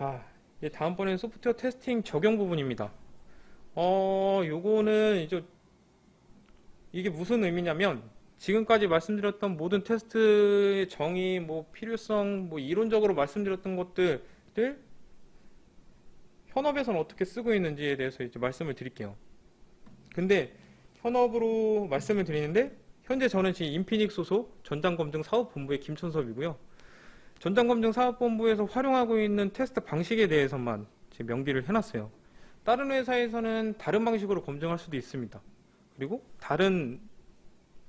자, 이제 다음번엔 소프트웨어 테스팅 적용 부분입니다. 요거는 이제 이게 무슨 의미냐면 지금까지 말씀드렸던 모든 테스트의 정의, 뭐 필요성, 뭐 이론적으로 말씀드렸던 것들을 현업에서는 어떻게 쓰고 있는지에 대해서 이제 말씀을 드릴게요. 근데 현업으로 말씀을 드리는데 현재 저는 지금 인피닉 소속 전장검증 사업본부의 김천섭이고요. 전장검증 사업본부에서 활용하고 있는 테스트 방식에 대해서만 지금 명기를 해놨어요. 다른 회사에서는 다른 방식으로 검증할 수도 있습니다. 그리고 다른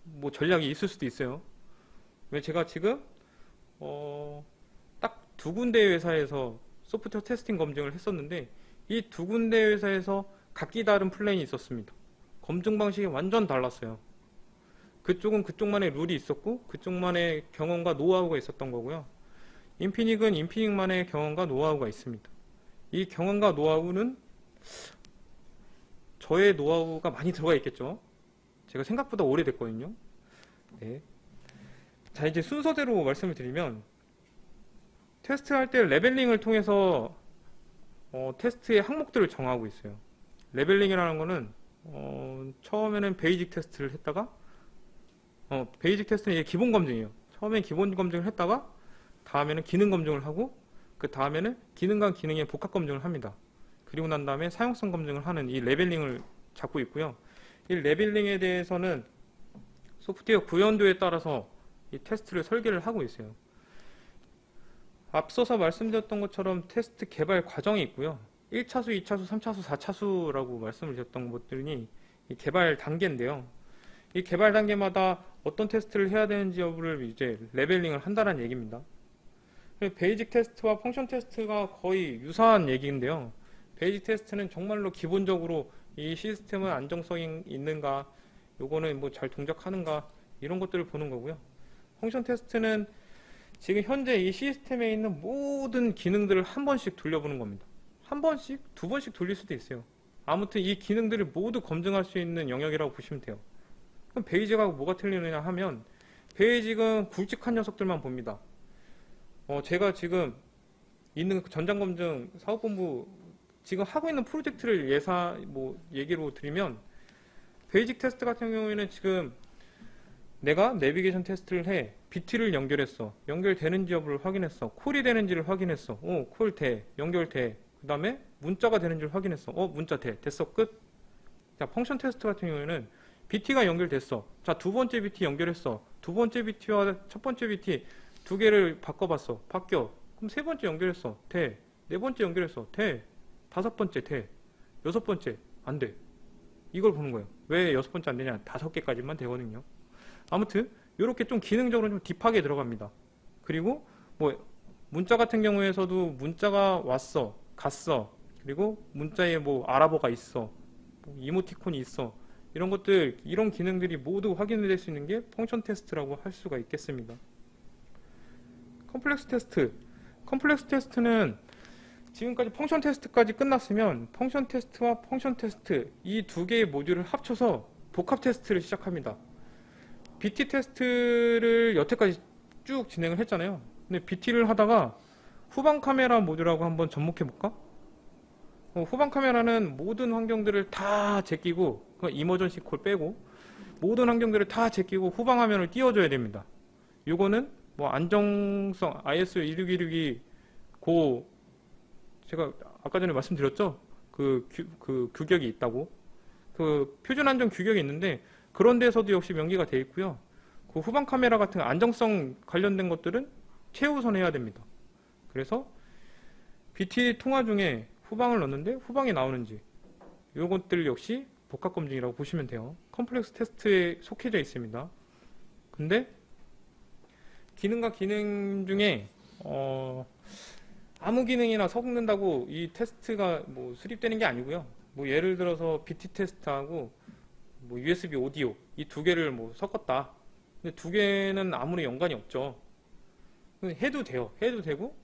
뭐 전략이 있을 수도 있어요. 왜 제가 지금 딱 두 군데 회사에서 소프트웨어 테스팅 검증을 했었는데 이 두 군데 회사에서 각기 다른 플랜이 있었습니다. 검증 방식이 완전 달랐어요. 그쪽은 그쪽만의 룰이 있었고 그쪽만의 경험과 노하우가 있었던 거고요. 인피닉은 인피닉만의 경험과 노하우가 있습니다. 이 경험과 노하우는 저의 노하우가 많이 들어가 있겠죠. 제가 생각보다 오래됐거든요. 네. 자, 이제 순서대로 말씀을 드리면 테스트할 때 레벨링을 통해서 테스트의 항목들을 정하고 있어요. 레벨링이라는 거는 처음에는 베이직 테스트를 했다가 베이직 테스트는 이게 기본 검증이에요. 처음엔 기본 검증을 했다가 다음에는 기능 검증을 하고 그 다음에는 기능과 기능의 복합 검증을 합니다. 그리고 난 다음에 사용성 검증을 하는 이 레벨링을 잡고 있고요. 이 레벨링에 대해서는 소프트웨어 구현도에 따라서 이 테스트를 설계를 하고 있어요. 앞서서 말씀드렸던 것처럼 테스트 개발 과정이 있고요. 1차수, 2차수, 3차수, 4차수라고 말씀을 드렸던 것들이 이 개발 단계인데요. 이 개발 단계마다 어떤 테스트를 해야 되는지 여부를 이제 레벨링을 한다는 얘기입니다. 베이직 테스트와 펑션 테스트가 거의 유사한 얘기인데요. 베이직 테스트는 정말로 기본적으로 이 시스템은 안정성이 있는가, 요거는 뭐 잘 동작하는가 이런 것들을 보는 거고요. 펑션 테스트는 지금 현재 이 시스템에 있는 모든 기능들을 한 번씩 돌려보는 겁니다. 한 번씩, 두 번씩 돌릴 수도 있어요. 아무튼 이 기능들을 모두 검증할 수 있는 영역이라고 보시면 돼요. 그럼 베이직하고 뭐가 틀리느냐 하면 베이직은 굵직한 녀석들만 봅니다. 제가 지금 있는 전장검증 사업본부 지금 하고 있는 프로젝트를 얘기로 드리면 베이직 테스트 같은 경우에는 지금 내가 내비게이션 테스트를 해 BT를 연결했어. 연결되는지 여부를 확인했어. 콜이 되는지를 확인했어. 콜 돼. 연결돼. 그 다음에 문자가 되는지를 확인했어. 문자 돼. 됐어. 끝. 자, 펑션 테스트 같은 경우에는 BT가 연결됐어. 자, 두 번째 BT 연결했어. 두 번째 BT와 첫 번째 BT 두 개를 바꿔봤어. 바뀌어. 그럼 세 번째 연결했어. 돼. 네 번째 연결했어. 돼. 다섯 번째 돼. 여섯 번째 안 돼. 이걸 보는 거예요. 왜 여섯 번째 안 되냐? 다섯 개까지만 되거든요. 아무튼 이렇게 좀 기능적으로 좀 딥하게 들어갑니다. 그리고 뭐 문자 같은 경우에서도 문자가 왔어, 갔어. 그리고 문자에 뭐 아랍어가 있어, 뭐 이모티콘이 있어. 이런 것들, 이런 기능들이 모두 확인될 수 있는 게 펑션 테스트라고 할 수가 있겠습니다. 컴플렉스 테스트. 컴플렉스 테스트는 지금까지 펑션 테스트까지 끝났으면 펑션 테스트와 펑션 테스트 이 두 개의 모듈을 합쳐서 복합 테스트를 시작합니다. BT 테스트를 여태까지 쭉 진행을 했잖아요. 근데 BT를 하다가 후방 카메라 모듈하고 한번 접목해 볼까? 후방 카메라는 모든 환경들을 다 제끼고 이머전시 콜 빼고 모든 환경들을 다 제끼고 후방 화면을 띄워줘야 됩니다. 이거는 뭐 안정성 ISO 16162 제가 아까 전에 말씀드렸죠? 그 규격이 있다고. 그 표준 안정 규격이 있는데 그런 데서도 역시 명기가 되어 있고요. 그 후방 카메라 같은 안정성 관련된 것들은 최우선 해야 됩니다. 그래서 BT 통화 중에 후방을 넣는데 후방이 나오는지 이것들 역시 복합 검증이라고 보시면 돼요. 컴플렉스 테스트에 속해져 있습니다. 근데 기능과 기능 중에 아무 기능이나 섞는다고 이 테스트가 뭐 수립되는 게 아니고요. 뭐 예를 들어서 BT 테스트하고 뭐 USB 오디오 이 두 개를 뭐 섞었다. 근데 두 개는 아무리 연관이 없죠. 해도 돼요. 해도 되고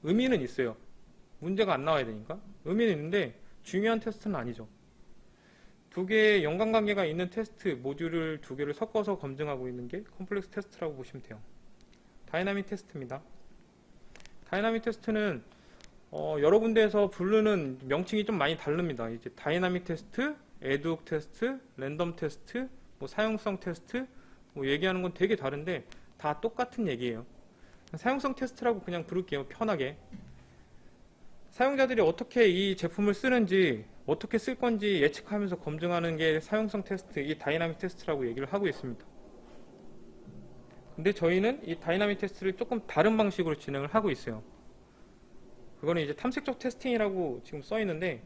의미는 있어요. 문제가 안 나와야 되니까. 의미는 있는데 중요한 테스트는 아니죠. 두 개의 연관관계가 있는 테스트 모듈을 두 개를 섞어서 검증하고 있는 게 컴플렉스 테스트라고 보시면 돼요. 다이나믹 테스트입니다. 다이나믹 테스트는 여러 군데에서 부르는 명칭이 좀 많이 다릅니다. 이제 다이나믹 테스트, 에드옥 테스트, 랜덤 테스트, 뭐 사용성 테스트, 뭐 얘기하는 건 되게 다른데 다 똑같은 얘기예요. 사용성 테스트라고 그냥 부를게요. 편하게. 사용자들이 어떻게 이 제품을 쓰는지, 어떻게 쓸 건지 예측하면서 검증하는 게 사용성 테스트, 이 다이나믹 테스트라고 얘기를 하고 있습니다. 근데 저희는 이 다이나믹 테스트를 조금 다른 방식으로 진행을 하고 있어요. 그거는 이제 탐색적 테스팅이라고 지금 써 있는데,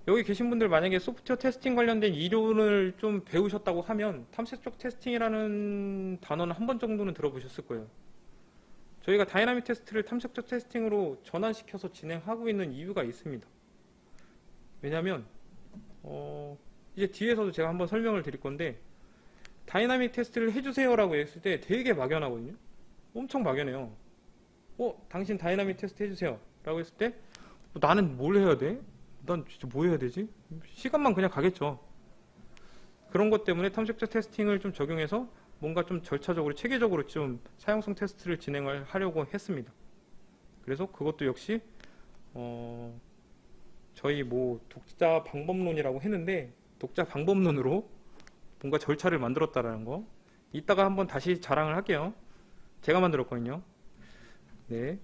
여기 계신 분들 만약에 소프트웨어 테스팅 관련된 이론을 좀 배우셨다고 하면 탐색적 테스팅이라는 단어는 한 번 정도는 들어보셨을 거예요. 저희가 다이나믹 테스트를 탐색적 테스팅으로 전환시켜서 진행하고 있는 이유가 있습니다. 왜냐면 이제 뒤에서도 제가 한번 설명을 드릴 건데, 다이나믹 테스트를 해주세요 라고 했을 때 되게 막연하거든요. 엄청 막연해요. 당신 다이나믹 테스트 해주세요 라고 했을 때 나는 뭘 해야 돼? 난 진짜 뭐 해야 되지? 시간만 그냥 가겠죠. 그런 것 때문에 탐색적 테스팅을 좀 적용해서 뭔가 좀 절차적으로 체계적으로 좀 사용성 테스트를 진행을 하려고 했습니다. 그래서 그것도 역시 저희 뭐 독자 방법론이라고 했는데, 독자 방법론으로 뭔가 절차를 만들었다라는 거, 이따가 한번 다시 자랑을 할게요. 제가 만들었거든요. 네.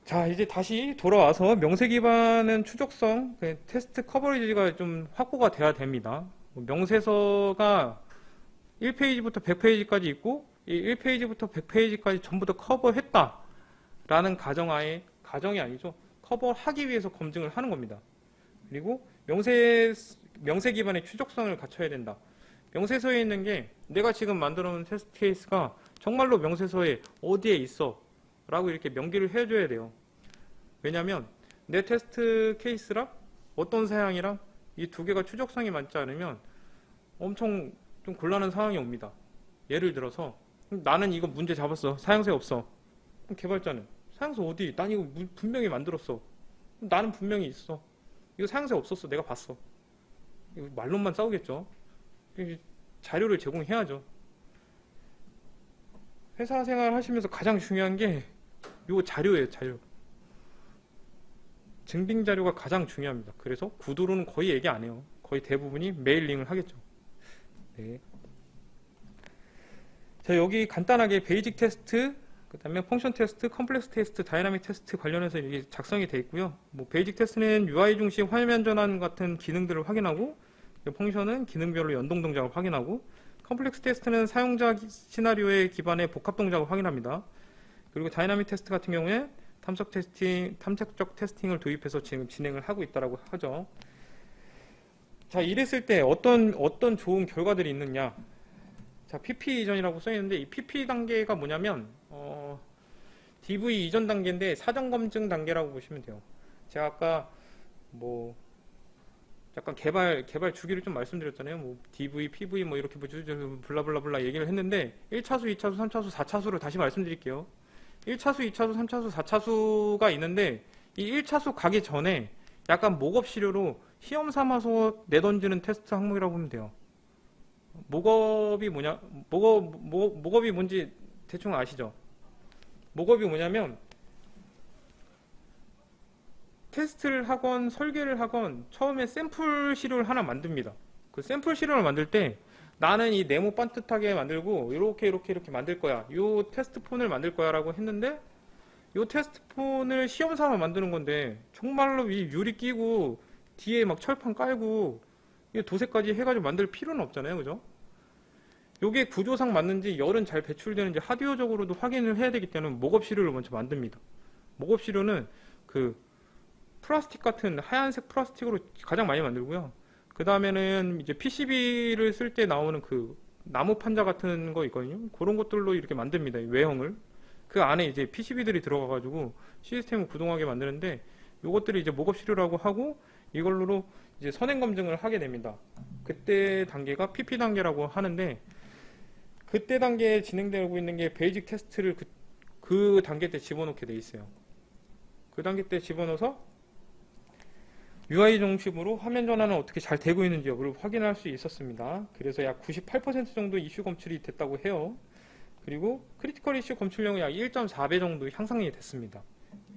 자, 이제 다시 돌아와서 명세 기반은 추적성, 테스트 커버리지가 좀 확보가 돼야 됩니다. 명세서가 1페이지부터 100페이지까지 있고, 이 1페이지부터 100페이지까지 전부 다 커버했다 라는 가정이 아니죠. 커버하기 위해서 검증을 하는 겁니다. 그리고 명세 기반의 추적성을 갖춰야 된다. 명세서에 있는 게 내가 지금 만들어 놓은 테스트 케이스가 정말로 명세서에 어디에 있어 라고 이렇게 명기를 해줘야 돼요. 왜냐면 내 테스트 케이스랑 어떤 사양이랑 이 두 개가 추적성이 맞지 않으면 엄청 좀 곤란한 상황이 옵니다. 예를 들어서 나는 이거 문제 잡았어. 사양세 없어. 그럼 개발자는 사양세 어디? 난 이거 분명히 만들었어. 나는 분명히 있어. 이거 사양세 없었어. 내가 봤어. 이거 말로만 싸우겠죠. 자료를 제공해야죠. 회사 생활 하시면서 가장 중요한 게 요 자료예요. 자료. 증빙 자료가 가장 중요합니다. 그래서 구두로는 거의 얘기 안 해요. 거의 대부분이 메일링을 하겠죠. 네. 자, 여기 간단하게 베이직 테스트, 그 다음에 펑션 테스트, 컴플렉스 테스트, 다이나믹 테스트 관련해서 이게 작성이 되어 있고요. 뭐 베이직 테스트는 UI 중심 화면 전환 같은 기능들을 확인하고, 펑션은 기능별로 연동 동작을 확인하고, 컴플렉스 테스트는 사용자 시나리오에 기반의 복합 동작을 확인합니다. 그리고 다이나믹 테스트 같은 경우에 탐색적 테스팅을 도입해서 지금 진행을 하고 있다고 하죠. 자, 이랬을 때 어떤 좋은 결과들이 있느냐. 자, PP 이전이라고 써있는데, 이 PP 단계가 뭐냐면 DV 이전 단계인데 사전 검증 단계라고 보시면 돼요. 제가 아까 뭐 약간 개발 주기를 좀 말씀드렸잖아요. 뭐 DV, PV 뭐 이렇게 블라블라블라 얘기를 했는데, 1차수, 2차수, 3차수, 4차수를 다시 말씀드릴게요. 1차수, 2차수, 3차수, 4차수가 있는데, 이 1차수 가기 전에 약간 목업 시료로 시험 삼아서 내던지는 테스트 항목이라고 보면 돼요. 목업이 뭐냐? 목업이 뭔지 대충 아시죠? 목업이 뭐냐면 테스트를 하건 설계를 하건 처음에 샘플 시료를 하나 만듭니다. 그 샘플 시료를 만들 때 나는 이 네모 반듯하게 만들고 이렇게 만들 거야. 요 테스트 폰을 만들 거야 라고 했는데, 요 테스트 폰을 시험 삼아 만드는 건데 정말로 이 유리 끼고 뒤에 막 철판 깔고 도색까지 해가지고 만들 필요는 없잖아요. 그죠? 요게 구조상 맞는지 열은 잘 배출되는지 하드웨어적으로도 확인을 해야 되기 때문에 목업 시료를 먼저 만듭니다. 목업 시료는 그 플라스틱 같은 하얀색 플라스틱으로 가장 많이 만들고요. 그 다음에는 이제 PCB를 쓸 때 나오는 그 나무 판자 같은 거 있거든요. 그런 것들로 이렇게 만듭니다. 외형을. 그 안에 이제 PCB들이 들어가가지고 시스템을 구동하게 만드는데, 요것들이 이제 목업 시료라고 하고, 이걸로 이제 선행 검증을 하게 됩니다. 그때 단계가 PP 단계라고 하는데, 그때 단계에 진행되고 있는 게 베이직 테스트를 그 단계 때 집어넣게 돼 있어요. 그 단계 때 집어넣어서 UI 중심으로 화면 전환은 어떻게 잘 되고 있는지 여부를 확인할 수 있었습니다. 그래서 약 98% 정도 이슈 검출이 됐다고 해요. 그리고 크리티컬 이슈 검출량이 약 1.4배 정도 향상이 됐습니다.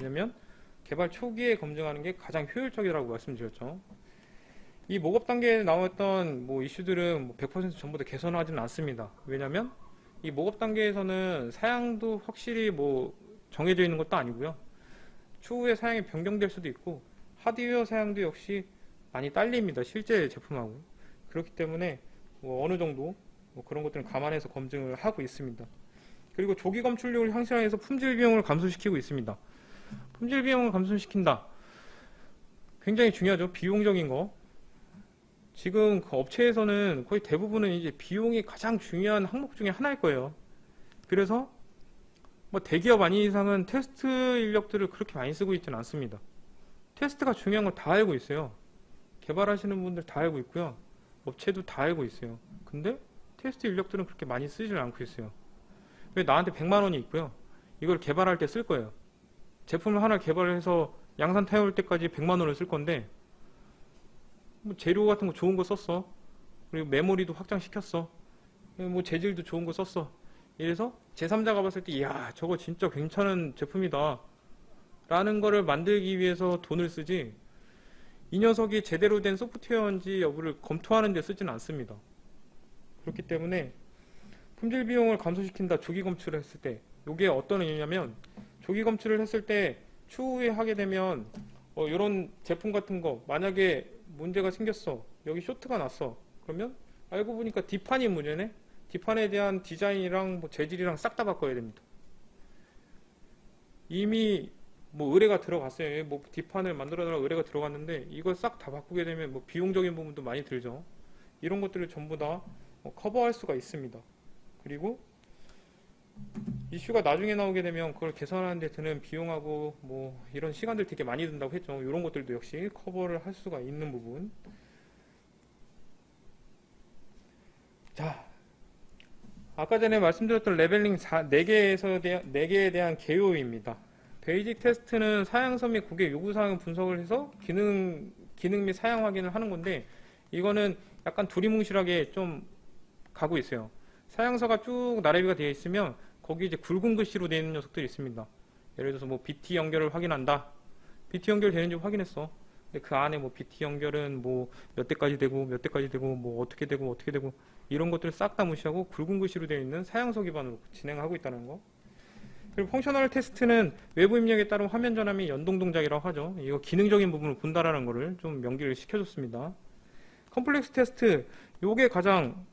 왜냐면 개발 초기에 검증하는 게 가장 효율적이라고 말씀드렸죠. 이 목업 단계에 나왔던 뭐 이슈들은 뭐 100% 전부 다 개선하지는 않습니다. 왜냐면 이 목업 단계에서는 사양도 확실히 뭐 정해져 있는 것도 아니고요. 추후에 사양이 변경될 수도 있고 하드웨어 사양도 역시 많이 딸립니다. 실제 제품하고. 그렇기 때문에 뭐 어느 정도 뭐 그런 것들은 감안해서 검증을 하고 있습니다. 그리고 조기 검출력을 향상해서 품질 비용을 감소시키고 있습니다. 품질 비용을 감소시킨다. 굉장히 중요하죠. 비용적인 거. 지금 그 업체에서는 거의 대부분은 이제 비용이 가장 중요한 항목 중에 하나일 거예요. 그래서 뭐 대기업 아닌 이상은 테스트 인력들을 그렇게 많이 쓰고 있지는 않습니다. 테스트가 중요한 걸 다 알고 있어요. 개발하시는 분들 다 알고 있고요. 업체도 다 알고 있어요. 근데 테스트 인력들은 그렇게 많이 쓰지를 않고 있어요. 왜 나한테 100만 원이 있고요. 이걸 개발할 때 쓸 거예요. 제품을 하나 개발해서 양산 타올 때까지 100만 원을 쓸 건데 뭐 재료 같은 거 좋은 거 썼어. 그리고 메모리도 확장시켰어. 뭐 재질도 좋은 거 썼어. 이래서 제3자가 봤을 때 이야 저거 진짜 괜찮은 제품이다 라는 거를 만들기 위해서 돈을 쓰지 이 녀석이 제대로 된 소프트웨어인지 여부를 검토하는 데 쓰지는 않습니다. 그렇기 때문에 품질 비용을 감소시킨다. 조기 검출을 했을 때 이게 어떤 의미냐면 조기 검출을 했을 때 추후에 하게 되면 이런 제품 같은 거 만약에 문제가 생겼어. 여기 쇼트가 났어. 그러면 알고 보니까 뒷판이 문제네. 뒷판에 대한 디자인이랑 뭐 재질이랑 싹 다 바꿔야 됩니다. 이미 뭐 의뢰가 들어갔어요. 뭐 뒷판을 만들어달라 의뢰가 들어갔는데 이걸 싹 다 바꾸게 되면 뭐 비용적인 부분도 많이 들죠. 이런 것들을 전부 다 커버할 수가 있습니다. 그리고 이슈가 나중에 나오게 되면 그걸 개선하는 데 드는 비용하고 뭐 이런 시간들 되게 많이 든다고 했죠. 이런 것들도 역시 커버를 할 수가 있는 부분. 자, 아까 전에 말씀드렸던 레벨링 4개에 대한 개요입니다. 베이직 테스트는 사양서 및 고객 요구사항을 분석을 해서 기능 및 사양 확인을 하는 건데 이거는 약간 두리뭉실하게 좀 가고 있어요. 사양서가 쭉 나래비가 되어 있으면 거기 이제 굵은 글씨로 되어 있는 녀석들이 있습니다. 예를 들어서 뭐 BT 연결을 확인한다. BT 연결되는지 확인했어. 근데 그 안에 뭐 BT 연결은 뭐 몇 대까지 되고 몇 대까지 되고 뭐 어떻게 되고 이런 것들을 싹 다 무시하고 굵은 글씨로 되어 있는 사양서 기반으로 진행하고 있다는 거. 그리고 펑셔널 테스트는 외부 입력에 따른 화면 전환 및 연동 동작이라고 하죠. 이거 기능적인 부분을 본다라는 거를 좀 명기를 시켜줬습니다. 컴플렉스 테스트, 요게 가장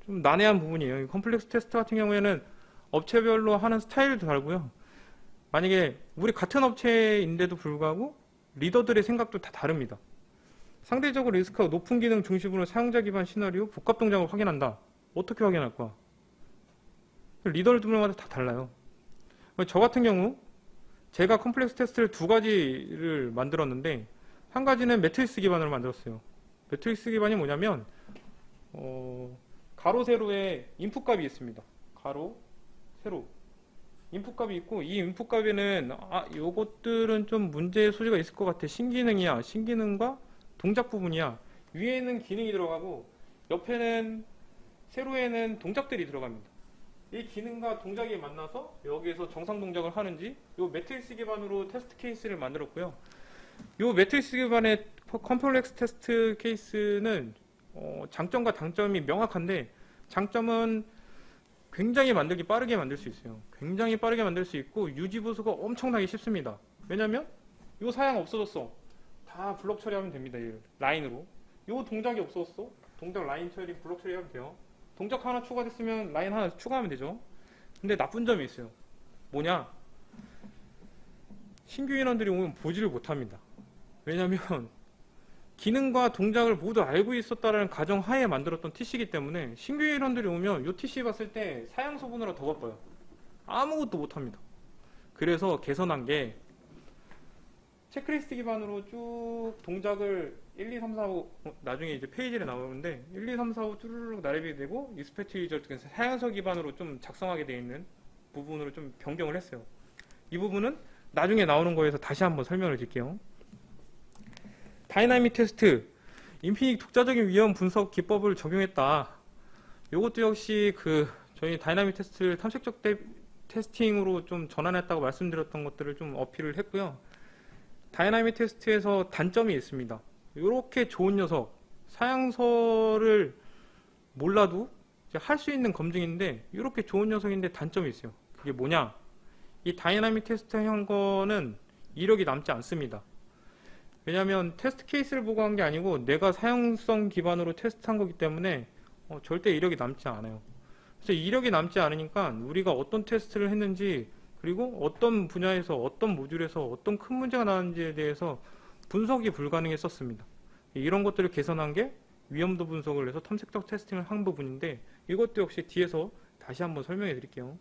좀 난해한 부분이에요. 컴플렉스 테스트 같은 경우에는 업체별로 하는 스타일도 다르고요. 만약에 우리 같은 업체인데도 불구하고 리더들의 생각도 다 다릅니다. 상대적으로 리스크가 높은 기능 중심으로 사용자 기반 시나리오 복합 동작을 확인한다. 어떻게 확인할 거야? 리더들마다 다 달라요. 저 같은 경우 제가 컴플렉스 테스트를 두 가지를 만들었는데 한 가지는 매트리스 기반으로 만들었어요. 매트리스 기반이 뭐냐면 가로 세로에 인풋 값이 있습니다. 가로 세로 인풋 값이 있고 이 인풋 값에는 요것들은 좀 문제의 소지가 있을 것 같아. 신기능이야. 신기능과 동작 부분이야. 위에는 기능이 들어가고 옆에는 세로에는 동작들이 들어갑니다. 이 기능과 동작이 만나서 여기에서 정상 동작을 하는지 요 매트리스 기반으로 테스트 케이스를 만들었고요. 요 매트리스 기반의 컴플렉스 테스트 케이스는 장점과 단점이 명확한데 장점은 굉장히 빠르게 만들 수 있어요. 굉장히 빠르게 만들 수 있고 유지 보수가 엄청나게 쉽습니다. 왜냐면 요 사양 없어졌어. 다 블록 처리하면 됩니다. 라인으로. 요 동작이 없어졌어. 동작 라인 처리 블록 처리하면 돼요. 동작 하나 추가됐으면 라인 하나 추가하면 되죠. 근데 나쁜 점이 있어요. 뭐냐? 신규 인원들이 오면 보지를 못합니다. 왜냐면 기능과 동작을 모두 알고 있었다라는 가정 하에 만들었던 TC이기 때문에 신규 인원들이 오면 이 TC 봤을 때 사양서 보느라 더 바빠요. 아무것도 못합니다. 그래서 개선한 게 체크리스트 기반으로 쭉 동작을 1, 2, 3, 4, 5 나중에 이제 페이지에 나오는데 1, 2, 3, 4, 5 쭈르륵 나래비게 되고 익스펙트 리저트 사양서 기반으로 좀 작성하게 되어 있는 부분으로 좀 변경을 했어요. 이 부분은 나중에 나오는 거에서 다시 한번 설명을 드릴게요. 다이나믹 테스트, 인피닉 독자적인 위험 분석 기법을 적용했다. 이것도 역시 저희 다이나믹 테스트 탐색적 테스팅으로 좀 전환했다고 말씀드렸던 것들을 좀 어필을 했고요. 다이나믹 테스트에서 단점이 있습니다. 이렇게 좋은 녀석, 사양서를 몰라도 할 수 있는 검증인데 이렇게 좋은 녀석인데 단점이 있어요. 그게 뭐냐? 이 다이나믹 테스트 한 거는 이력이 남지 않습니다. 왜냐하면 테스트 케이스를 보고 한 게 아니고 내가 사용성 기반으로 테스트한 거기 때문에 절대 이력이 남지 않아요. 그래서 이력이 남지 않으니까 우리가 어떤 테스트를 했는지, 그리고 어떤 분야에서 어떤 모듈에서 어떤 큰 문제가 나왔는지에 대해서 분석이 불가능했었습니다. 이런 것들을 개선한 게 위험도 분석을 해서 탐색적 테스팅을 한 부분인데, 이것도 역시 뒤에서 다시 한번 설명해 드릴게요.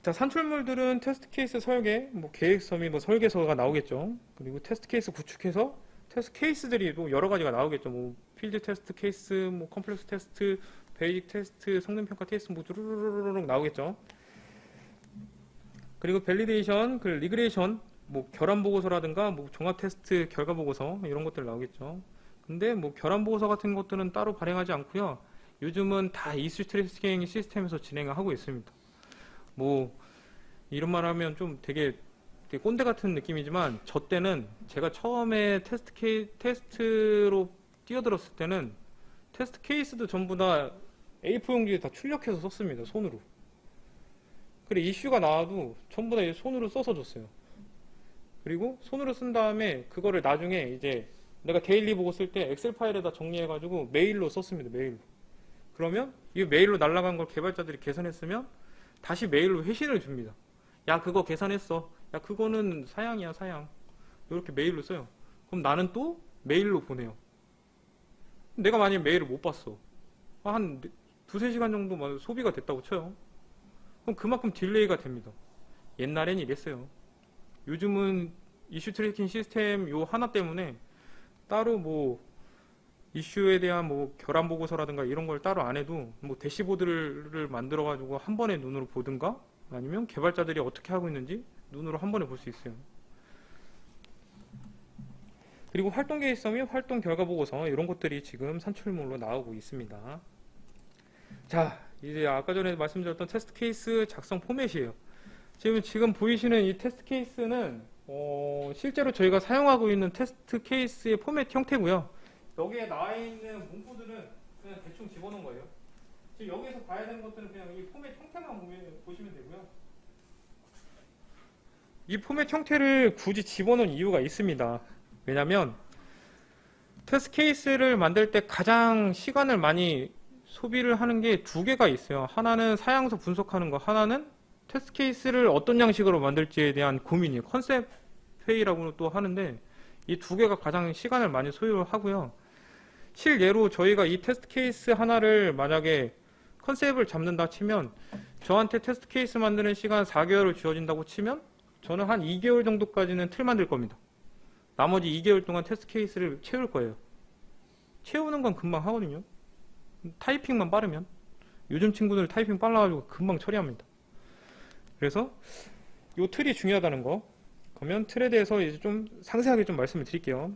자, 산출물들은 테스트 케이스 설계, 계획서 및 설계서가 나오겠죠. 그리고 테스트 케이스 구축해서 테스트 케이스들이 또 여러 가지가 나오겠죠. 필드 테스트 케이스, 컴플렉스 테스트, 베이직 테스트, 성능평가 테스트, 두루루루룩 나오겠죠. 그리고 밸리데이션, 리그레이션, 결함 보고서라든가 종합 테스트 결과 보고서 이런 것들 나오겠죠. 근데 결함 보고서 같은 것들은 따로 발행하지 않고요. 요즘은 다 이슈 트래킹 시스템에서 진행을 하고 있습니다. 이런 말 하면 좀 되게 꼰대 같은 느낌이지만, 저 때는 제가 처음에 테스트로 뛰어들었을 때는 테스트 케이스도 전부 다 A4 용지에 다 출력해서 썼습니다. 손으로. 그래, 이슈가 나와도 전부 다 손으로 써서 줬어요. 그리고 손으로 쓴 다음에 그거를 나중에 이제 내가 데일리 보고 쓸 때 엑셀 파일에다 정리해가지고 메일로 썼습니다. 메일로. 그러면 이 메일로 날아간 걸 개발자들이 개선했으면 다시 메일로 회신을 줍니다. 야, 그거 계산했어. 야, 그거는 사양이야, 사양. 이렇게 메일로 써요. 그럼 나는 또 메일로 보내요. 내가 만약에 메일을 못 봤어. 한 두세 시간 정도 소비가 됐다고 쳐요. 그럼 그만큼 딜레이가 됩니다. 옛날엔 이랬어요. 요즘은 이슈 트래킹 시스템 요 하나 때문에 따로 이슈에 대한 결함 보고서라든가 이런 걸 따로 안 해도 대시보드를 만들어 가지고 한 번에 눈으로 보든가, 아니면 개발자들이 어떻게 하고 있는지 눈으로 한 번에 볼 수 있어요. 그리고 활동 계획서 및 활동 결과 보고서 이런 것들이 지금 산출물로 나오고 있습니다. 자, 이제 아까 전에 말씀드렸던 테스트 케이스 작성 포맷이에요. 지금 보이시는 이 테스트 케이스는 실제로 저희가 사용하고 있는 테스트 케이스의 포맷 형태고요. 여기에 나와 있는 문구들은 그냥 대충 집어넣은 거예요. 지금 여기에서 봐야 되는 것들은 그냥 이 포맷 형태만 보시면 되고요. 이 포맷 형태를 굳이 집어넣은 이유가 있습니다. 왜냐면 테스트 케이스를 만들 때 가장 시간을 많이 소비를 하는 게 두 개가 있어요. 하나는 사양서 분석하는 거, 하나는 테스트 케이스를 어떤 양식으로 만들지에 대한 고민이에요. 컨셉 회의라고 또 하는데, 이 두 개가 가장 시간을 많이 소요하고요. 실예로 저희가 이 테스트 케이스 하나를 만약에 컨셉을 잡는다 치면, 저한테 테스트 케이스 만드는 시간 4개월을 주어진다고 치면 저는 한 2개월 정도까지는 틀 만들 겁니다. 나머지 2개월 동안 테스트 케이스를 채울 거예요. 채우는 건 금방 하거든요. 타이핑만 빠르면. 요즘 친구들 타이핑 빨라가지고 금방 처리합니다. 그래서 이 틀이 중요하다는 거. 그러면 틀에 대해서 이제 좀 상세하게 좀 말씀을 드릴게요.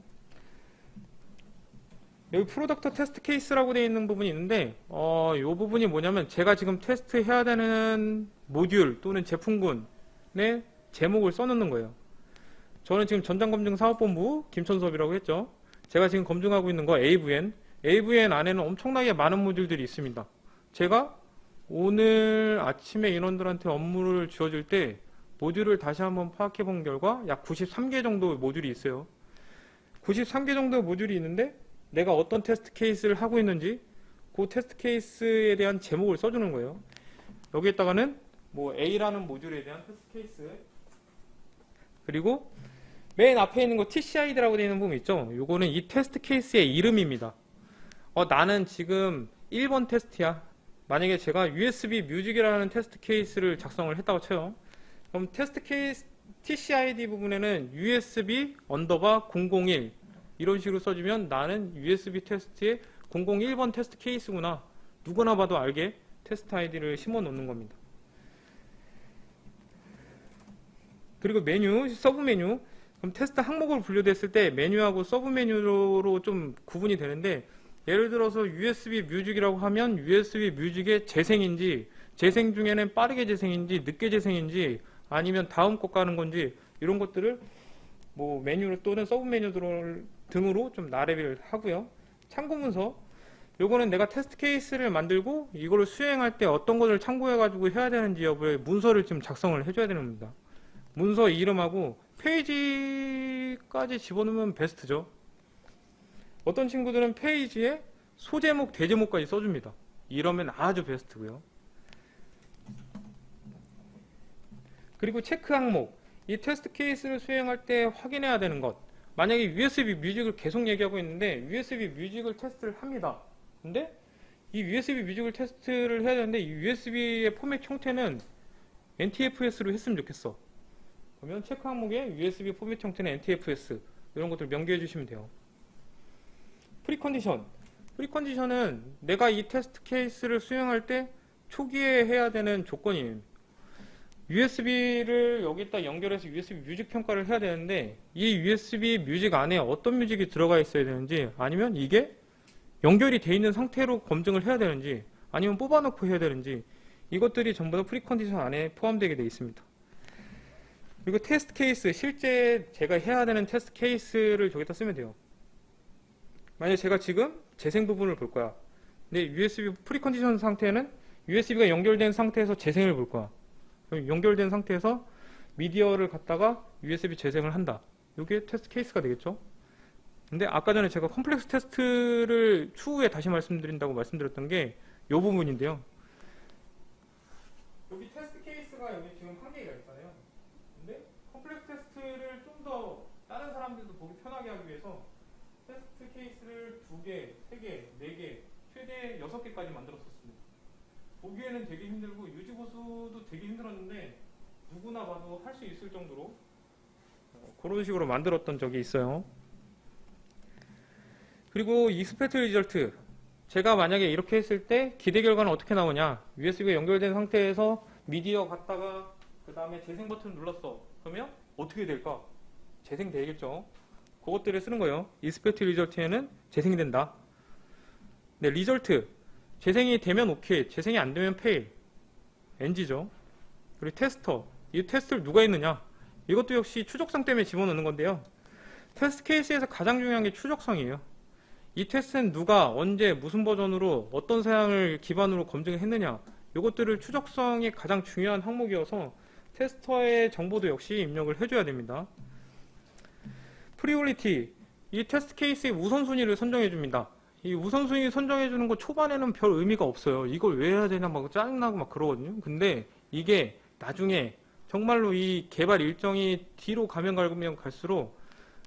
여기 프로덕트 테스트 케이스라고 되어 있는 부분이 있는데, 이 부분이 뭐냐면 제가 지금 테스트 해야 되는 모듈 또는 제품군의 제목을 써놓는 거예요. 저는 지금 전장검증 사업본부 김천섭이라고 했죠. 제가 지금 검증하고 있는 거 AVN 안에는 엄청나게 많은 모듈들이 있습니다. 제가 오늘 아침에 인원들한테 업무를 주어질 때 모듈을 다시 한번 파악해 본 결과 약 93개 정도의 모듈이 있어요. 93개 정도의 모듈이 있는데 내가 어떤 테스트 케이스를 하고 있는지 그 테스트 케이스에 대한 제목을 써주는 거예요. 여기에다가는 A라는 모듈에 대한 테스트 케이스, 그리고 맨 앞에 있는 거 TCID라고 되어 있는 부분 있죠. 요거는 이 테스트 케이스의 이름입니다. 나는 지금 1번 테스트야. 만약에 제가 USB 뮤직이라는 테스트 케이스를 작성을 했다고 쳐요. 그럼 테스트 케이스 TCID 부분에는 USB 언더바 001 이런 식으로 써주면 나는 USB 테스트의 001번 테스트 케이스구나. 누구나 봐도 알게 테스트 아이디를 심어 놓는 겁니다. 그리고 메뉴, 서브 메뉴. 그럼 테스트 항목을 분류됐을 때 메뉴하고 서브 메뉴로 좀 구분이 되는데, 예를 들어서 USB 뮤직이라고 하면 USB 뮤직의 재생인지 재생 중에는 빠르게 재생인지 늦게 재생인지 아니면 다음 거 가는 건지 이런 것들을 뭐 메뉴 또는 서브 메뉴 등으로 좀 나래비를 하고요. 참고 문서, 요거는 내가 테스트 케이스를 만들고 이거를 수행할 때 어떤 것을 참고해 가지고 해야 되는지 여부에 문서를 좀 작성을 해줘야 되는 겁니다. 문서 이름하고 페이지까지 집어넣으면 베스트죠. 어떤 친구들은 페이지에 소제목, 대제목까지 써줍니다. 이러면 아주 베스트고요. 그리고 체크 항목, 이 테스트 케이스를 수행할 때 확인해야 되는 것. 만약에 USB 뮤직을 계속 얘기하고 있는데 USB 뮤직을 테스트를 합니다. 근데 이 USB 뮤직을 테스트를 해야 되는데 이 USB의 포맷 형태는 NTFS로 했으면 좋겠어. 그러면 체크 항목에 USB 포맷 형태는 NTFS 이런 것들 명기해 주시면 돼요. 프리컨디션. 프리컨디션은 내가 이 테스트 케이스를 수행할 때 초기에 해야 되는 조건이에요. USB를 여기다 연결해서 USB 뮤직 평가를 해야 되는데 이 USB 뮤직 안에 어떤 뮤직이 들어가 있어야 되는지 아니면 이게 연결이 돼 있는 상태로 검증을 해야 되는지 아니면 뽑아놓고 해야 되는지 이것들이 전부 다 프리컨디션 안에 포함되게 되어 있습니다. 그리고 테스트 케이스, 실제 제가 해야 되는 테스트 케이스를 저기다 쓰면 돼요. 만약에 제가 지금 재생 부분을 볼 거야. 근데 USB 프리컨디션 상태는 USB가 연결된 상태에서 재생을 볼 거야. 그럼 연결된 상태에서 미디어를 갖다가 USB 재생을 한다. 이게 테스트 케이스가 되겠죠. 근데 아까 전에 제가 컴플렉스 테스트를 추후에 다시 말씀드린다고 말씀드렸던 게 이 부분인데요. 여기 테스트 케이스가 여기 지금 한 개가 있잖아요. 근데 컴플렉스 테스트를 좀 더 다른 사람들도 보기 편하게 하기 위해서 테스트 케이스를 2개, 3개, 4개, 최대 6개까지 만들었었습니다. 보기에는 되게 힘들고 유지보수도 되게 힘들었는데 누구나 봐도 할 수 있을 정도로 그런 식으로 만들었던 적이 있어요. 그리고 익스펙트 리절트, 제가 만약에 이렇게 했을 때 기대 결과는 어떻게 나오냐. USB가 연결된 상태에서 미디어 갔다가 그 다음에 재생 버튼을 눌렀어. 그러면 어떻게 될까? 재생되겠죠. 그것들을 쓰는 거예요. 익스펙트 리절트에는 재생이 된다. 네, 리절트, 재생이 되면 오케이, 재생이 안 되면 페일, NG죠. 그리고 테스터, 이 테스트를 누가 했느냐. 이것도 역시 추적성 때문에 집어넣는 건데요. 테스트 케이스에서 가장 중요한 게 추적성이에요. 이 테스트는 누가 언제 무슨 버전으로 어떤 사양을 기반으로 검증을 했느냐, 이것들을 추적성이 가장 중요한 항목이어서 테스터의 정보도 역시 입력을 해줘야 됩니다. 프리오리티, 이 테스트 케이스의 우선순위를 선정해 줍니다. 이 우선순위 선정해 주는 거 초반에는 별 의미가 없어요. 이걸 왜 해야 되나 막 짜증나고 막 그러거든요. 근데 이게 나중에 정말로 이 개발 일정이 뒤로 가면 갈수록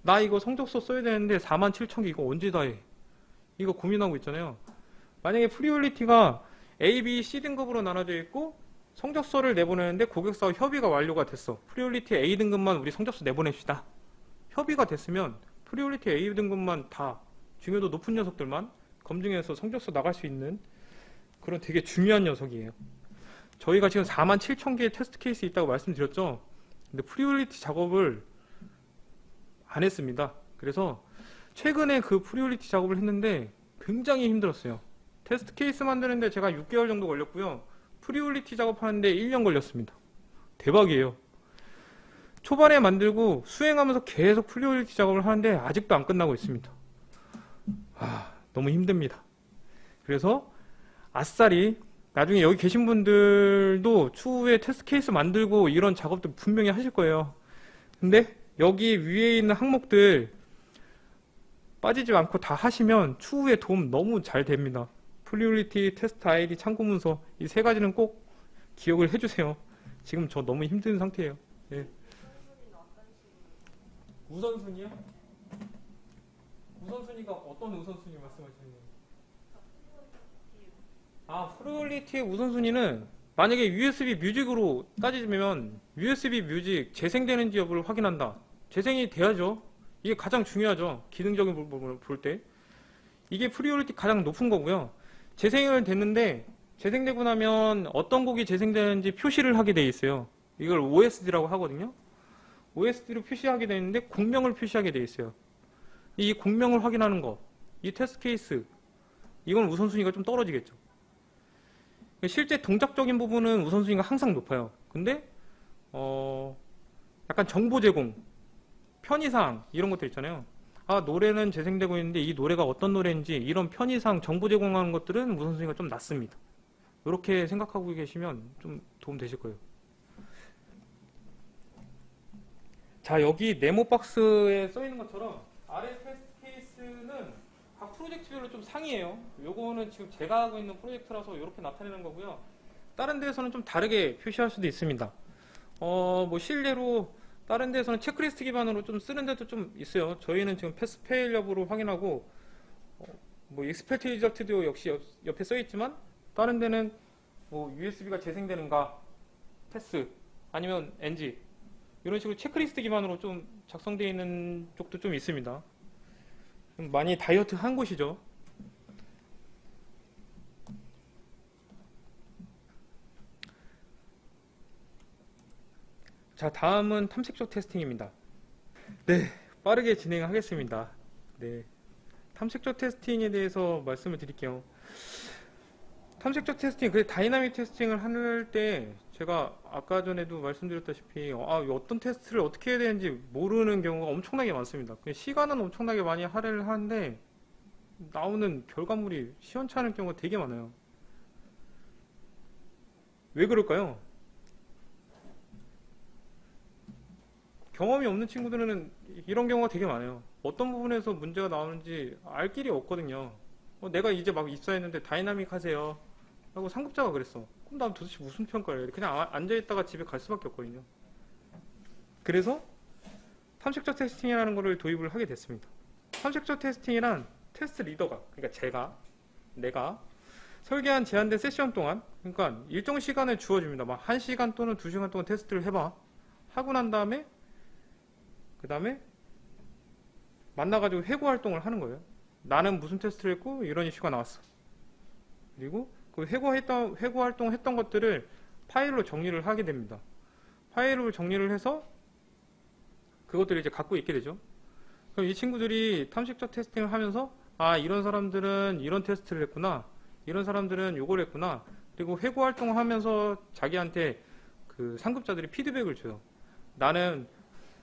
나 이거 성적서 써야 되는데 47,000개 이거 언제 다 해? 이거 고민하고 있잖아요. 만약에 프리올리티가 A, B, C 등급으로 나눠져 있고 성적서를 내보내는데 고객사와 협의가 완료가 됐어. 프리올리티 A 등급만 우리 성적서 내보냅시다. 협의가 됐으면 프리올리티 A 등급만 다 중요도 높은 녀석들만 검증해서 성적서 나갈 수 있는 그런 되게 중요한 녀석이에요. 저희가 지금 47,000개의 테스트 케이스 있다고 말씀드렸죠. 근데 프리올리티 작업을 안 했습니다. 그래서 최근에 그 프리올리티 작업을 했는데 굉장히 힘들었어요. 테스트 케이스 만드는데 제가 6개월 정도 걸렸고요. 프리올리티 작업하는데 1년 걸렸습니다. 대박이에요. 초반에 만들고 수행하면서 계속 프리올리티 작업을 하는데 아직도 안 끝나고 있습니다. 너무 힘듭니다. 그래서 아싸리 나중에 여기 계신 분들도 추후에 테스트 케이스 만들고 이런 작업도 분명히 하실 거예요. 근데 여기 위에 있는 항목들 빠지지 않고 다 하시면 추후에 도움 너무 잘 됩니다. 프리올리티, 테스트 아이디, 참고 문서 이 세 가지는 꼭 기억을 해주세요. 지금 저 너무 힘든 상태예요. 네. 우선순위요? 우선순위가 어떤 우선순위 말씀하시는 거예요? 프리올리티의 우선순위는 만약에 USB 뮤직으로 따지면 USB 뮤직 재생되는지 여부를 확인한다. 재생이 돼야죠. 이게 가장 중요하죠. 기능적인 부분을 볼 때. 이게 프리올리티 가장 높은 거고요. 재생을 됐는데 재생되고 나면 어떤 곡이 재생되는지 표시를 하게 돼 있어요. 이걸 OSD라고 하거든요. OSD로 표시하게 돼 있는데 곡명을 표시하게 돼 있어요. 이 곡명을 확인하는 거, 이 테스트 케이스, 이건 우선순위가 좀 떨어지겠죠. 실제 동작적인 부분은 우선순위가 항상 높아요. 근데 약간 정보 제공, 편의사항 이런 것들 있잖아요. 아, 노래는 재생되고 있는데 이 노래가 어떤 노래인지 이런 편의사항, 정보 제공하는 것들은 우선순위가 좀 낮습니다. 이렇게 생각하고 계시면 좀 도움 되실 거예요. 자, 여기 네모 박스에 써 있는 것처럼 RF 테스트 케이스는 각 프로젝트별로 좀 상이에요. 요거는 지금 제가 하고 있는 프로젝트라서 이렇게 나타내는 거고요. 다른 데에서는 좀 다르게 표시할 수도 있습니다. 뭐 실례로 다른 데에서는 체크리스트 기반으로 좀 쓰는 데도 좀 있어요. 저희는 지금 패스 페일 여부로 확인하고 뭐 익스펙트 리저트도 역시 옆에 써 있지만 다른 데는 뭐 USB가 재생되는가 패스 아니면 NG 이런 식으로 체크리스트 기반으로 좀 작성되어 있는 쪽도 좀 있습니다. 많이 다이어트 한 곳이죠. 자, 다음은 탐색조 테스팅입니다. 네, 빠르게 진행하겠습니다. 네, 탐색조 테스팅에 대해서 말씀을 드릴게요. 탐색조 테스팅, 그 다이나믹 테스팅을 할 때 제가 아까 전에도 말씀드렸다시피 어떤 테스트를 어떻게 해야 되는지 모르는 경우가 엄청나게 많습니다. 시간은 엄청나게 많이 할애를 하는데 나오는 결과물이 시원찮은 경우가 되게 많아요. 왜 그럴까요? 경험이 없는 친구들은 이런 경우가 되게 많아요. 어떤 부분에서 문제가 나오는지 알 길이 없거든요. 내가 이제 막 입사했는데 다이나믹 하세요 하고 상급자가 그랬어. 그럼 난 도대체 무슨 평가를 해? 그냥 앉아있다가 집에 갈 수밖에 없거든요. 그래서 탐색조 테스팅이라는 것을 도입을 하게 됐습니다. 탐색조 테스팅이란 테스트 리더가, 그러니까 내가 설계한 제한된 세션 동안, 그러니까 일정 시간을 주어집니다. 막 1시간 또는 2시간 동안 테스트를 해봐. 하고 난 다음에 그 다음에 만나가지고 회고 활동을 하는 거예요. 나는 무슨 테스트를 했고 이런 이슈가 나왔어. 그리고 그 회고 활동했던 것들을 파일로 정리를 하게 됩니다. 파일로 정리를 해서 그것들을 이제 갖고 있게 되죠. 그럼 이 친구들이 탐색조 테스팅을 하면서 이런 사람들은 이런 테스트를 했구나. 이런 사람들은 요걸 했구나. 그리고 회고 활동을 하면서 자기한테 그 상급자들이 피드백을 줘요. 나는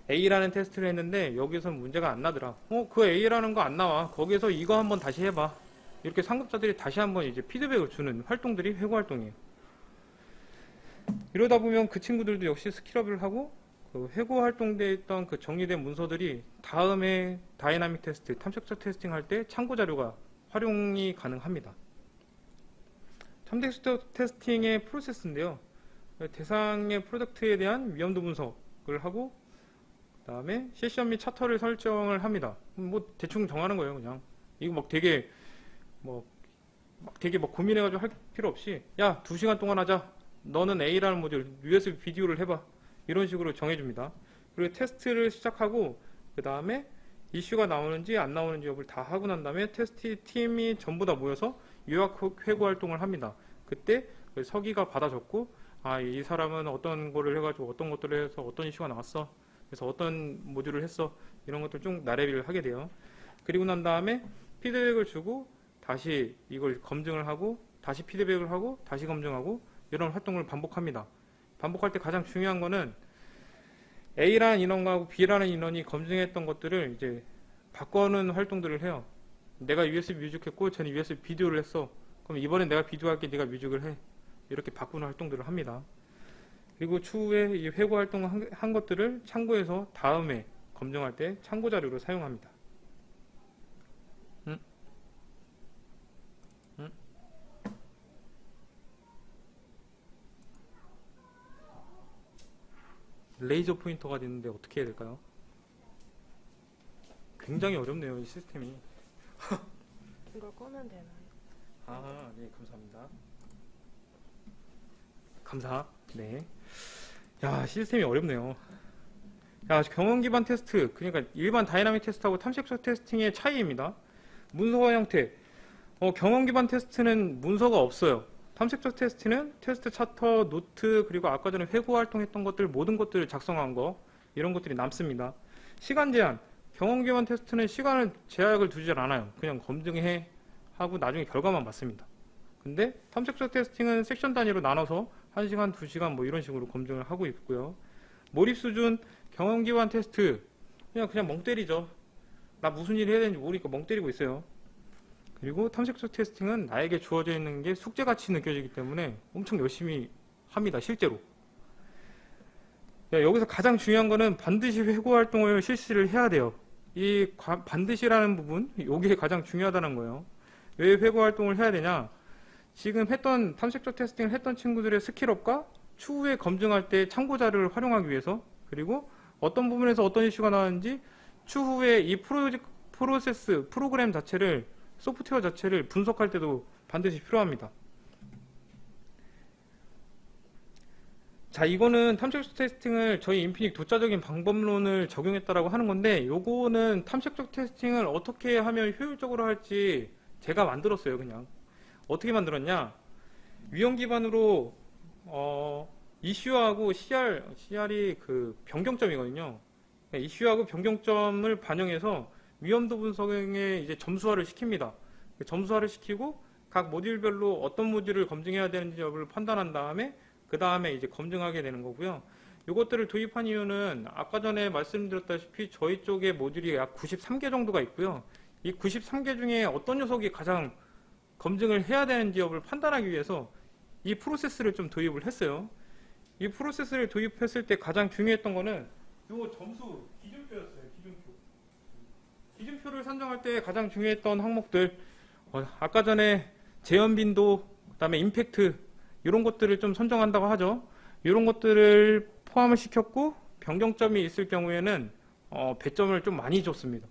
A라는 테스트를 했는데 여기서 문제가 안 나더라. 그 A라는 거 안 나와. 거기에서 이거 한번 다시 해봐. 이렇게 상급자들이 다시 한번 이제 피드백을 주는 활동들이 회고 활동이에요. 이러다 보면 그 친구들도 역시 스킬업을 하고 그 회고 활동되어 있던 그 정리된 문서들이 다음에 다이나믹 테스트, 탐색조 테스팅 할 때 참고 자료가 활용이 가능합니다. 탐색조 테스팅의 프로세스인데요. 대상의 프로덕트에 대한 위험도 분석을 하고 그 다음에 세션 및 차터를 설정을 합니다. 뭐 대충 정하는 거예요. 그냥 이거 막 되게 고민해가지고 할 필요 없이 2시간 동안 하자. 너는 A라는 모듈 USB 비디오를 해봐. 이런 식으로 정해줍니다. 그리고 테스트를 시작하고 그 다음에 이슈가 나오는지 안 나오는지 여부를 다 하고 난 다음에 테스트 팀이 전부 다 모여서 요약 회고 활동을 합니다. 그때 서기가 받아 적고 이 사람은 어떤 거를 해가지고 어떤 것들을 해서 어떤 이슈가 나왔어. 그래서 어떤 모듈을 했어. 이런 것들 쭉 나래비를 하게 돼요. 그리고 난 다음에 피드백을 주고 다시 이걸 검증을 하고 다시 피드백을 하고 다시 검증하고 이런 활동을 반복합니다. 반복할 때 가장 중요한 거는 A라는 인원하고 B라는 인원이 검증했던 것들을 이제 바꿔는 활동들을 해요. 내가 USB 뮤직했고 쟤는 USB 비디오를 했어. 그럼 이번엔 내가 비디오할게, 네가 뮤직을 해. 이렇게 바꾸는 활동들을 합니다. 그리고 추후에 이 회고 활동을 한 것들을 참고해서 다음에 검증할 때 참고 자료로 사용합니다. 레이저 포인터가 됐는데 어떻게 해야 될까요? 굉장히 어렵네요, 이 시스템이. 이걸 끄면 되나요? 네, 감사합니다. 감사. 네. 시스템이 어렵네요. 경험 기반 테스트, 그러니까 일반 다이나믹 테스트하고 탐색조 테스팅의 차이입니다. 문서와 형태. 경험 기반 테스트는 문서가 없어요. 탐색조 테스트는 테스트 차터, 노트, 그리고 아까 전에 회고 활동했던 것들, 모든 것들을 작성한 거, 이런 것들이 남습니다. 시간 제한. 경험 기반 테스트는 시간을 제약을 두지 않아요. 그냥 검증해 하고 나중에 결과만 받습니다. 근데 탐색적 테스팅은 섹션 단위로 나눠서 1시간, 2시간 뭐 이런 식으로 검증을 하고 있고요. 몰입 수준 경험 기반 테스트 그냥 멍 때리죠. 나 무슨 일 해야 되는지 모르니까 멍 때리고 있어요. 그리고 탐색적 테스팅은 나에게 주어져 있는 게 숙제같이 느껴지기 때문에 엄청 열심히 합니다. 실제로. 여기서 가장 중요한 거는 반드시 회고 활동을 실시를 해야 돼요. 이 반드시라는 부분, 이게 가장 중요하다는 거예요. 왜 회고 활동을 해야 되냐? 지금 했던 탐색적 테스팅을 했던 친구들의 스킬업과 추후에 검증할 때 참고 자료를 활용하기 위해서, 그리고 어떤 부분에서 어떤 이슈가 나왔는지 추후에 이 프로그램 자체를, 소프트웨어 자체를 분석할 때도 반드시 필요합니다. 자, 이거는 탐색적 테스팅을 저희 인피닉 도자적인 방법론을 적용했다라고 하는 건데, 요거는 탐색적 테스팅을 어떻게 하면 효율적으로 할지 제가 만들었어요. 그냥 어떻게 만들었냐, 위험 기반으로 이슈하고 CR이 그 변경점이거든요. 이슈하고 변경점을 반영해서 위험도 분석에 이제 점수화를 시킵니다. 점수화를 시키고 각 모듈별로 어떤 모듈을 검증해야 되는지 여부를 판단한 다음에 그 다음에 이제 검증하게 되는 거고요. 이것들을 도입한 이유는 아까 전에 말씀드렸다시피 저희 쪽에 모듈이 약 93개 정도가 있고요. 이 93개 중에 어떤 녀석이 가장 검증을 해야 되는지 여부를 판단하기 위해서 이 프로세스를 좀 도입을 했어요. 이 프로세스를 도입했을 때 가장 중요했던 거는 이 점수 기준표였어요. 기준표를 선정할 때 가장 중요했던 항목들, 아까 전에 재현 빈도, 그다음에 임팩트 이런 것들을 좀 선정한다고 하죠. 이런 것들을 포함을 시켰고 변경점이 있을 경우에는 배점을 좀 많이 줬습니다.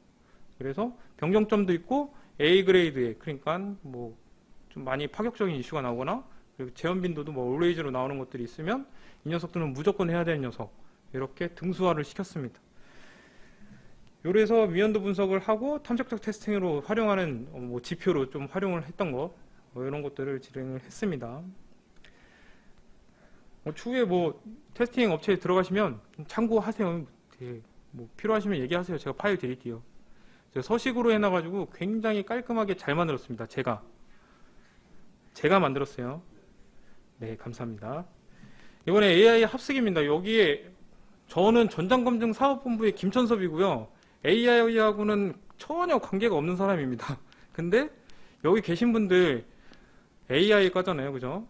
그래서 변경점도 있고 A 그레이드에, 그러니까 뭐 좀 많이 파격적인 이슈가 나오거나, 그리고 재현 빈도도 뭐 올레이즈로 나오는 것들이 있으면 이 녀석들은 무조건 해야 되는 녀석, 이렇게 등수화를 시켰습니다. 요래서 위험도 분석을 하고 탐색적 테스팅으로 활용하는 뭐 지표로 좀 활용을 했던 거, 이런 것들을 진행을 했습니다. 추후에 뭐 테스팅 업체에 들어가시면 참고하세요. 뭐 필요하시면 얘기하세요. 제가 파일 드릴게요. 제가 서식으로 해놔가지고 굉장히 깔끔하게 잘 만들었습니다. 제가 만들었어요. 네, 감사합니다. 이번에 AI 합숙입니다. 여기에 저는 전장검증 사업본부의 김천섭이고요. AI하고는 전혀 관계가 없는 사람입니다. 근데 여기 계신 분들 AI 과잖아요. 그죠?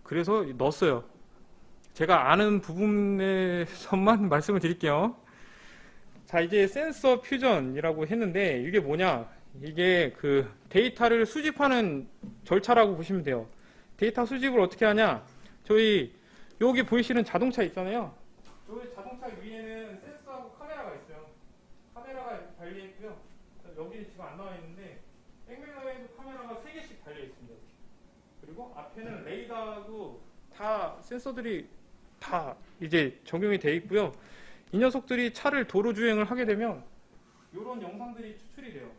그래서 넣었어요. 제가 아는 부분에서만 말씀을 드릴게요. 자, 이제 센서 퓨전이라고 했는데 이게 뭐냐? 이게 그 데이터를 수집하는 절차라고 보시면 돼요. 데이터 수집을 어떻게 하냐? 저희 여기 보이시는 자동차 있잖아요. 여기 자동차 위에는 센서하고 카메라가 있어요. 카메라가 이렇게 달려 있고요. 여기는 지금 안 나와 있는데 백미러에도 카메라가 3개씩 달려 있습니다. 그리고 앞에는 레이더도 다 센서들이 다 이제 적용이 돼 있고요. 이 녀석들이 차를 도로 주행을 하게 되면 이런 영상들이 추출이 돼요.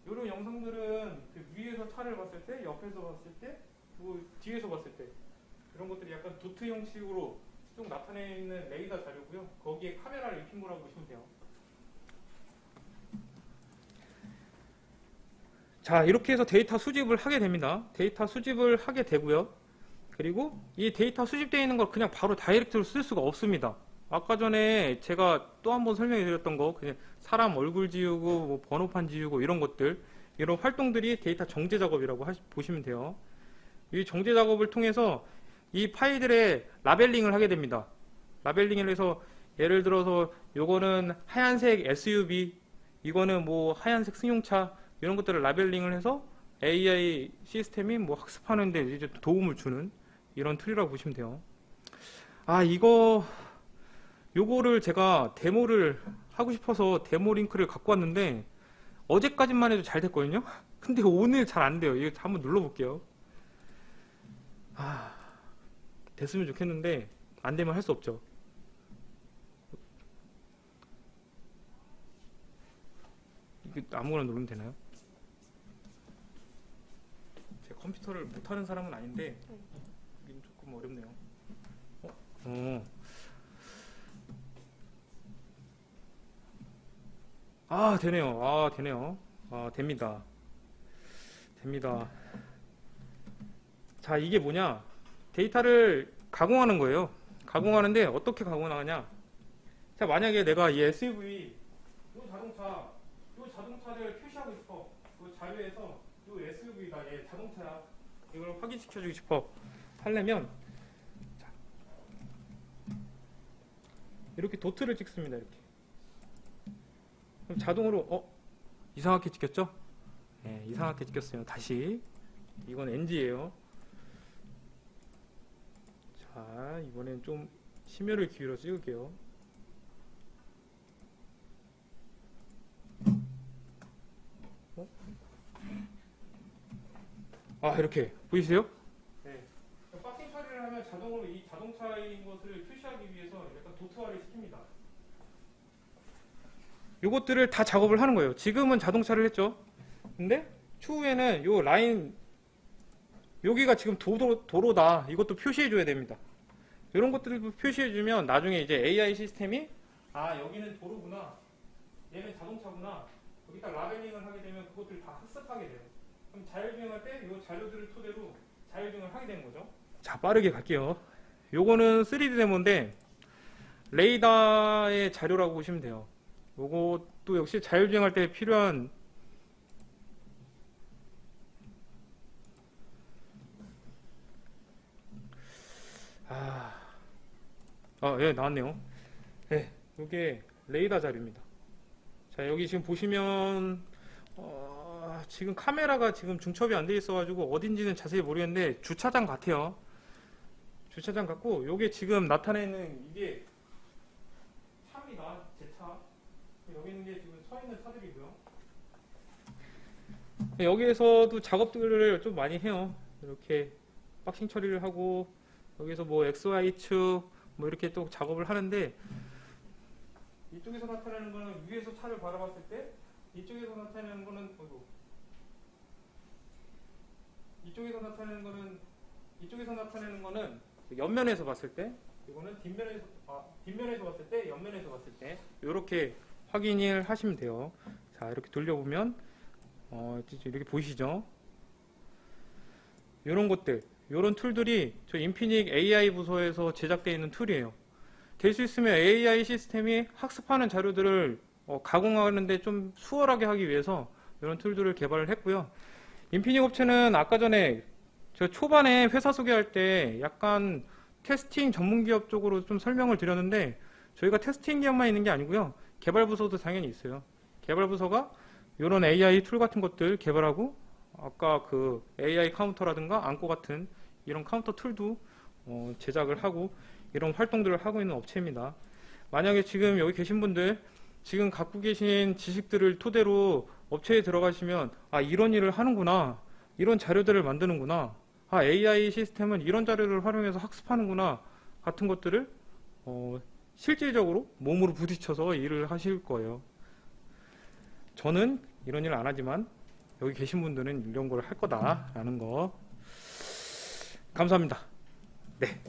이런 영상들은 그 위에서 차를 봤을 때, 옆에서 봤을 때, 그리고 뒤에서 봤을 때, 이런 것들이 약간 도트 형식으로 쭉 나타내 있는 레이더 자료고요. 거기에 카메라를 입힌 거라고 보시면 돼요. 자, 이렇게 해서 데이터 수집을 하게 됩니다. 데이터 수집을 하게 되고요. 그리고 이 데이터 수집되어 있는 걸 그냥 바로 다이렉트로 쓸 수가 없습니다. 아까 전에 제가 또 한 번 설명해 드렸던 거, 그냥 사람 얼굴 지우고 뭐 번호판 지우고 이런 것들, 이런 활동들이 데이터 정제 작업이라고 보시면 돼요. 이 정제 작업을 통해서 이 파일들의 라벨링을 하게 됩니다. 라벨링을 해서 예를 들어서 요거는 하얀색 SUV, 이거는 뭐 하얀색 승용차, 이런 것들을 라벨링을 해서 AI 시스템이 뭐 학습하는 데 이제 도움을 주는 이런 툴이라고 보시면 돼요. 요거를 제가 데모를 하고 싶어서 데모 링크를 갖고 왔는데 어제까지만 해도 잘 됐거든요. 근데 오늘 잘 안 돼요. 이거 한번 눌러볼게요. 됐으면 좋겠는데 안 되면 할 수 없죠. 이게 아무거나 누르면 되나요? 제 컴퓨터를 못하는 사람은 아닌데 이게 조금 어렵네요. 되네요. 되네요. 됩니다. 자, 이게 뭐냐? 데이터를 가공하는 거예요. 가공하는데 어떻게 가공하냐? 자, 만약에 내가 이 SUV, 이 자동차를 표시하고 싶어. 이 자료에서 이 SUV가 얘 자동차야. 이걸 확인시켜주고 싶어. 하려면 자, 이렇게 도트를 찍습니다. 이렇게. 그럼 자동으로 이상하게 찍혔죠? 네, 이상하게 찍혔어요. 다시. 이건 NG예요. 자, 이번엔 좀 심혈을 기울여 찍을게요. 이렇게 보이세요? 네. 박싱 처리를 하면 자동으로 이 자동차인 것을 표시하기 위해서 약간 도트화를 시킵니다. 요것들을 다 작업을 하는 거예요. 지금은 자동차를 했죠. 근데 추후에는 요 라인, 여기가 지금 도로다. 이것도 표시해줘야 됩니다. 이런 것들을 표시해주면 나중에 이제 AI 시스템이 여기는 도로구나, 얘는 자동차구나, 여기다 라벨링을 하게 되면 그것들을 다 학습하게 돼요. 그럼 자율주행할 때 이 자료들을 토대로 자율주행을 하게 되는 거죠. 자, 빠르게 갈게요. 요거는 3D 데모인데 레이더의 자료라고 보시면 돼요. 요것도 역시 자율주행할 때 필요한 예, 나왔네요. 네, 이게 레이더 자료입니다. 자, 여기 지금 보시면 지금 카메라가 지금 중첩이 안 돼 있어가지고 어딘지는 자세히 모르겠는데 주차장 같아요. 주차장 같고, 요게 지금 나타내는 이게 차입니다. 제 차. 여기 있는 게 지금 서 있는 차들이고요. 여기에서도 작업들을 좀 많이 해요. 이렇게 박싱 처리를 하고, 여기서 뭐 XY축 뭐 이렇게 또 작업을 하는데, 이쪽에서 나타내는 거는 위에서 차를 바라봤을 때, 이쪽에서 나타내는 거는 이쪽에서 나타내는 거는 옆면에서 봤을 때, 이거는 뒷면에서 봤을 때, 옆면에서 봤을 때 이렇게 확인을 하시면 돼요. 자, 이렇게 돌려보면 이렇게 보이시죠? 이런 것들, 이런 툴들이 저 인피닉 AI 부서에서 제작되어 있는 툴이에요. 될 수 있으면 AI 시스템이 학습하는 자료들을 가공하는데 좀 수월하게 하기 위해서 이런 툴들을 개발을 했고요. 인피닉 업체는 아까 전에 저 초반에 회사 소개할 때 약간 테스팅 전문 기업 쪽으로 좀 설명을 드렸는데, 저희가 테스팅 기업만 있는 게 아니고요. 개발 부서도 당연히 있어요. 개발 부서가 이런 AI 툴 같은 것들 개발하고, 아까 그 AI 카운터라든가 안고 같은 이런 카운터 툴도 제작을 하고 이런 활동들을 하고 있는 업체입니다. 만약에 지금 여기 계신 분들 지금 갖고 계신 지식들을 토대로 업체에 들어가시면 이런 일을 하는구나, 이런 자료들을 만드는구나, AI 시스템은 이런 자료를 활용해서 학습하는구나 같은 것들을 실질적으로 몸으로 부딪혀서 일을 하실 거예요. 저는 이런 일을 안 하지만 여기 계신 분들은 이런 걸 할 거다라는 거. 감사합니다. 네.